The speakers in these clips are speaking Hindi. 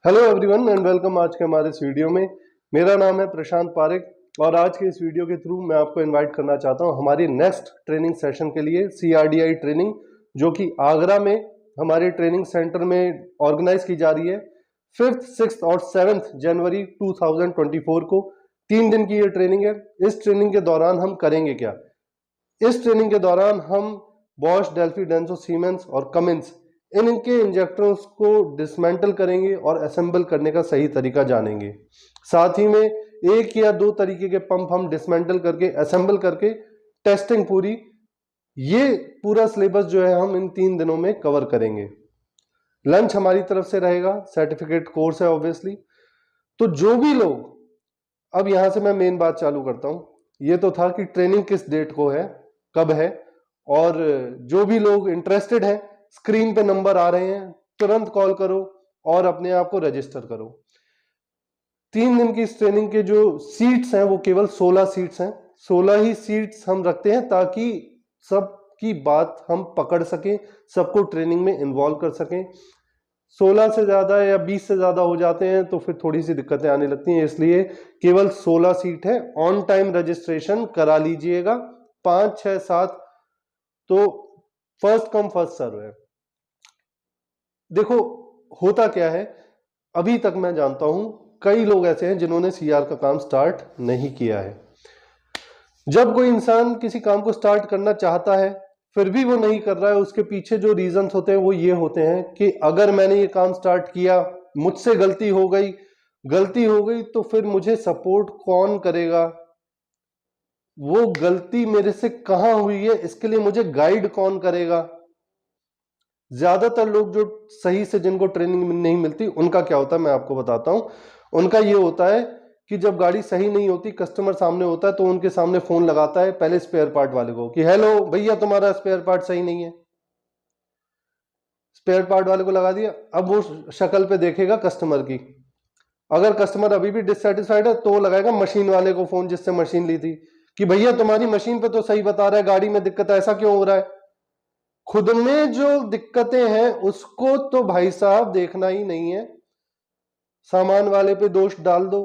हेलो एवरीवन एंड वेलकम आज के हमारे इस वीडियो में। मेरा नाम है प्रशांत पारेख और आज के इस वीडियो के थ्रू मैं आपको इनवाइट करना चाहता हूं हमारी नेक्स्ट ट्रेनिंग सेशन के लिए CRDI ट्रेनिंग, जो कि आगरा में हमारे ट्रेनिंग सेंटर में ऑर्गेनाइज की जा रही है 5th, 6th और 7th जनवरी 2024 को। 3 दिन की ये ट्रेनिंग है। इस ट्रेनिंग के दौरान हम करेंगे क्या? इस ट्रेनिंग के दौरान हम बॉश, डेल्फी, डेंसो, सीमेंस और कमिंस इनके इंजेक्टर्स को डिसमेंटल करेंगे और असेंबल करने का सही तरीका जानेंगे। साथ ही में एक या दो तरीके के पंप हम डिसमेंटल करके असेंबल करके टेस्टिंग पूरी, ये पूरा सिलेबस जो है हम इन 3 दिनों में कवर करेंगे। लंच हमारी तरफ से रहेगा, सर्टिफिकेट कोर्स है ऑब्वियसली। तो जो भी लोग, अब यहां से मैं मेन बात चालू करता हूं। ये तो था कि ट्रेनिंग किस डेट को है, कब है, और जो भी लोग इंटरेस्टेड हैं, स्क्रीन पे नंबर आ रहे हैं, तुरंत कॉल करो और अपने आप को रजिस्टर करो। 3 दिन की इस ट्रेनिंग के जो सीट्स हैं वो केवल 16 सीट्स हैं। 16 ही सीट्स हम रखते हैं ताकि सबकी बात हम पकड़ सकें, सबको ट्रेनिंग में इन्वॉल्व कर सकें। 16 से ज्यादा या 20 से ज्यादा हो जाते हैं तो फिर थोड़ी सी दिक्कतें आने लगती हैं, इसलिए केवल 16 सीट है। ऑन टाइम रजिस्ट्रेशन करा लीजिएगा। 5, 6, 7 तो फर्स्ट कम फर्स्ट सर्व है। देखो होता क्या है, अभी तक मैं जानता हूं कई लोग ऐसे हैं जिन्होंने CR का काम स्टार्ट नहीं किया है। जब कोई इंसान किसी काम को स्टार्ट करना चाहता है फिर भी वो नहीं कर रहा है, उसके पीछे जो रीजंस होते हैं वो ये होते हैं कि अगर मैंने ये काम स्टार्ट किया, मुझसे गलती हो गई तो फिर मुझे सपोर्ट कौन करेगा, वो गलती मेरे से कहां हुई है, इसके लिए मुझे गाइड कौन करेगा। ज्यादातर लोग जो सही से जिनको ट्रेनिंग नहीं मिलती उनका क्या होता है मैं आपको बताता हूं। उनका ये होता है कि जब गाड़ी सही नहीं होती, कस्टमर सामने होता है तो उनके सामने फोन लगाता है पहले स्पेयर पार्ट वाले को कि हेलो भैया तुम्हारा स्पेयर पार्ट सही नहीं है। स्पेयर पार्ट वाले को लगा दिया, अब वो शक्ल पे देखेगा कस्टमर की। अगर कस्टमर अभी भी डिससेटिस्फाइड है तो वो लगाएगा मशीन वाले को फोन जिससे मशीन ली थी कि भैया तुम्हारी मशीन पे तो सही बता रहा है, गाड़ी में दिक्कत है, ऐसा क्यों हो रहा है। खुद में जो दिक्कतें हैं उसको तो भाई साहब देखना ही नहीं है। सामान वाले पे दोष डाल दो,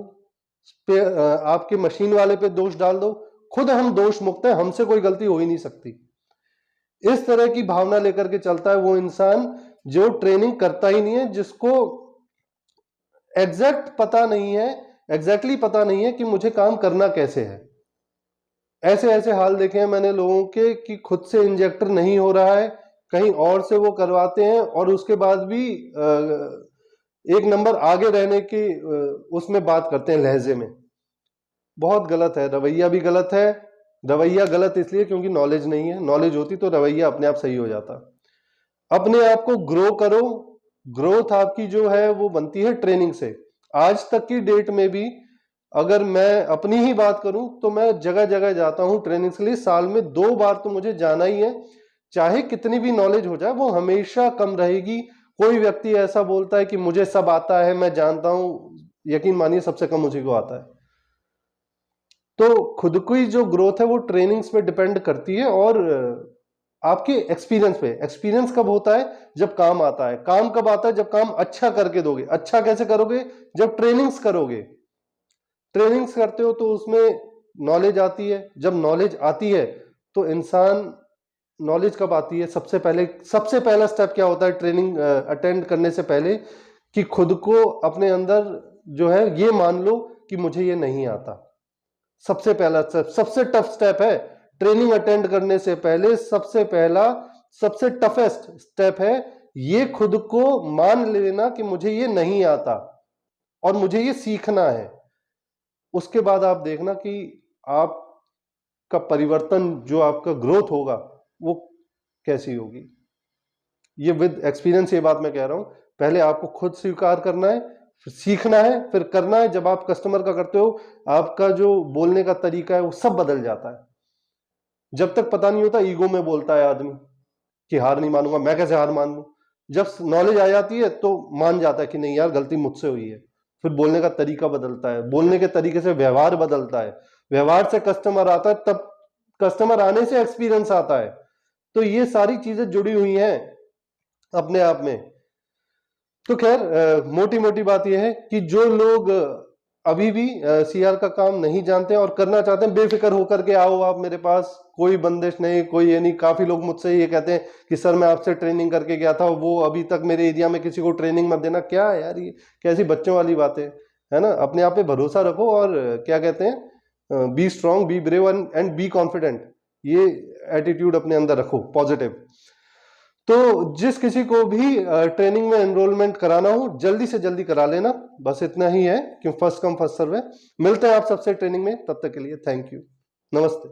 आपके मशीन वाले पे दोष डाल दो, खुद हम दोष मुक्त हैं, हमसे कोई गलती हो ही नहीं सकती। इस तरह की भावना लेकर के चलता है वो इंसान जो ट्रेनिंग करता ही नहीं है, जिसको एग्जैक्टली पता नहीं है कि मुझे काम करना कैसे है। ऐसे ऐसे हाल देखे हैं मैंने लोगों के कि खुद से इंजेक्टर नहीं हो रहा है, कहीं और से वो करवाते हैं और उसके बाद भी एक नंबर आगे रहने की उसमें बात करते हैं लहजे में। बहुत गलत है, रवैया भी गलत है। रवैया गलत इसलिए क्योंकि नॉलेज नहीं है, नॉलेज होती तो रवैया अपने आप सही हो जाता। अपने आप को ग्रो करो। ग्रोथ आपकी जो है वो बनती है ट्रेनिंग से। आज तक की डेट में भी अगर मैं अपनी ही बात करूं तो मैं जगह जगह जाता हूं ट्रेनिंग के लिए। साल में 2 बार तो मुझे जाना ही है, चाहे कितनी भी नॉलेज हो जाए वो हमेशा कम रहेगी। कोई व्यक्ति ऐसा बोलता है कि मुझे सब आता है, मैं जानता हूं, यकीन मानिए सबसे कम मुझे को आता है। तो खुद की जो ग्रोथ है वो ट्रेनिंग्स पे डिपेंड करती है और आपके एक्सपीरियंस पे। एक्सपीरियंस कब होता है? जब काम आता है। काम कब आता है? जब काम अच्छा करके दोगे। अच्छा कैसे करोगे? जब ट्रेनिंग्स करोगे। ट्रेनिंग्स करते हो तो उसमें नॉलेज आती है। जब नॉलेज आती है तो इंसान, नॉलेज कब आती है? सबसे पहला स्टेप क्या होता है ट्रेनिंग अटेंड करने से पहले? कि खुद को अपने अंदर जो है ये मान लो कि मुझे ये नहीं आता। सबसे पहला स्टेप, सबसे टफ स्टेप है ट्रेनिंग अटेंड करने से पहले। सबसे पहला, सबसे टफेस्ट स्टेप है ये खुद को मान लेना कि मुझे ये नहीं आता और मुझे ये सीखना है। उसके बाद आप देखना कि आपका परिवर्तन, जो आपका ग्रोथ होगा वो कैसी होगी। ये विद एक्सपीरियंस ये बात मैं कह रहा हूं। पहले आपको खुद स्वीकार करना है, फिर सीखना है, फिर करना है। जब आप कस्टमर का करते हो आपका जो बोलने का तरीका है वो सब बदल जाता है। जब तक पता नहीं होता ईगो में बोलता है आदमी कि हार नहीं मानूंगा, मैं कैसे हार मान लूं। जब नॉलेज आ जाती है तो मान जाता है कि नहीं यार गलती मुझसे हुई है। फिर बोलने का तरीका बदलता है, बोलने के तरीके से व्यवहार बदलता है, व्यवहार से कस्टमर आता है, तब कस्टमर आने से एक्सपीरियंस आता है। तो ये सारी चीजें जुड़ी हुई हैं अपने आप में। तो खैर मोटी मोटी बात यह है कि जो लोग अभी भी सीआर का काम नहीं जानते और करना चाहते हैं, बेफिक्र होकर के आओ आप मेरे पास, कोई बंदिश नहीं, कोई ये नहीं। काफी लोग मुझसे ये कहते हैं कि सर मैं आपसे ट्रेनिंग करके गया था, वो अभी तक मेरे एरिया में किसी को ट्रेनिंग मत देना। क्या है यार, ये कैसी बच्चों वाली बातें है ना। अपने आप पे भरोसा रखो और क्या कहते हैं, B strong, be brave and be confident, ये एटीट्यूड अपने अंदर रखो पॉजिटिव। तो जिस किसी को भी ट्रेनिंग में एनरोलमेंट कराना हो जल्दी से जल्दी करा लेना, बस इतना ही है कि फर्स्ट कम फर्स्ट सर्व है। मिलते हैं आप सबसे ट्रेनिंग में, तब तक के लिए थैंक यू, नमस्ते।